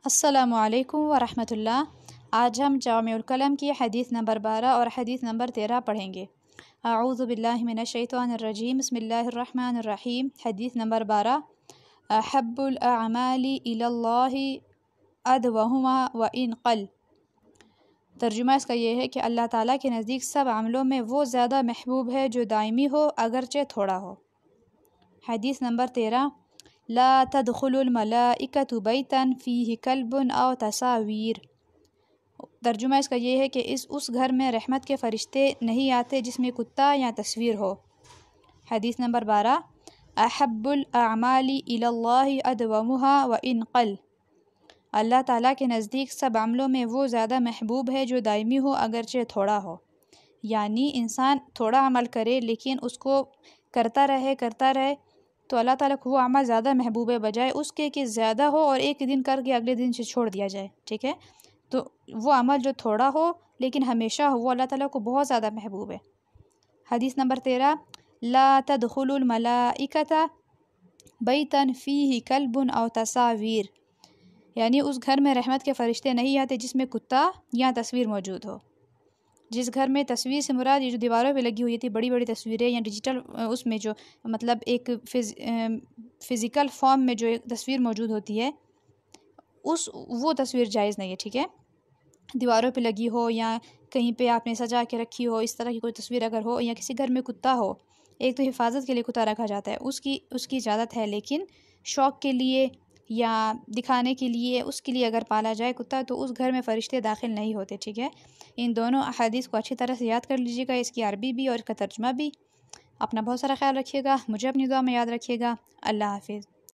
السلام علیکم ورحمۃ اللہ۔ آج ہم جامع الکلم کی حدیث نمبر 12 اور حدیث نمبر 13 پڑھیں گے۔ اعوذ باللہ من الشیطان الرجیم، بسم اللہ الرحمن الرحیم۔ حدیث نمبر 12، احب الاعمال الی اللہ ادومہا وان قل۔ ترجمہ اس کا یہ ہے کہ اللہ تعالیٰ کے نزدیک سب عملوں میں وہ زیادہ محبوب ہے جو دائمی ہو اگرچہ تھوڑا ہو۔ حدیث نمبر 13، لا تدخل الملائکۃ بیتا فیہ کلب او تصاویر۔ ترجمہ اس کا یہ ہے کہ اس گھر میں رحمت کے فرشتے نہیں آتے جس میں کتا یا تصویر ہو۔ حدیث نمبر 12، احب الاعمال الی اللہ ادومہا وان قل۔ اللہ تعالیٰ کے نزدیک سب عملوں میں وہ زیادہ محبوب ہے جو دائمی ہو اگرچہ تھوڑا ہو، یعنی انسان تھوڑا عمل کرے لیکن اس کو کرتا رہے تو اللہ تعالیٰ کو وہ عمل زیادہ محبوب ہے بجائے اس کے کہ زیادہ ہو اور ایک دن کر کے اگلے دن سے چھوڑ دیا جائے، ٹھیک ہے؟ تو وہ عمل جو تھوڑا ہو لیکن ہمیشہ ہو وہ اللہ تعالیٰ کو بہت زیادہ محبوب ہے۔ حدیث نمبر 13، لا تدخل الملائکۃ بیتا فیہ کلب او تصاویر، یعنی اس گھر میں رحمت کے فرشتے نہیں آتے جس میں کتا یا تصویر موجود ہو۔ جس گھر میں تصویر سے مراد یہ جو دیواروں پہ لگی ہوئی تھی بڑی بڑی تصویریں یا ڈیجیٹل اس میں جو مطلب ایک فزیکل فارم میں جو ایک تصویر موجود ہوتی ہے وہ تصویر جائز نہیں ہے، ٹھیک ہے؟ دیواروں پہ لگی ہو یا کہیں پہ آپ نے سجا کے رکھی ہو، اس طرح کی کوئی تصویر اگر ہو، یا کسی گھر میں کتا ہو، ایک تو حفاظت کے لیے کتا رکھا جاتا ہے، اس کی اجازت ہے، لیکن شوق کے لیے یا دکھانے کے لیے اس کے لیے اگر پالا جائے کتا تو اس گھر میں فرشتے داخل نہیں ہوتے، ٹھیک ہے؟ ان دونوں احادیث کو اچھی طرح سے یاد کر لیجیے گا، اس کی عربی بھی اور اس کا ترجمہ بھی۔ اپنا بہت سارا خیال رکھیے گا، مجھے اپنی دعا میں یاد رکھیے گا۔ اللہ حافظ۔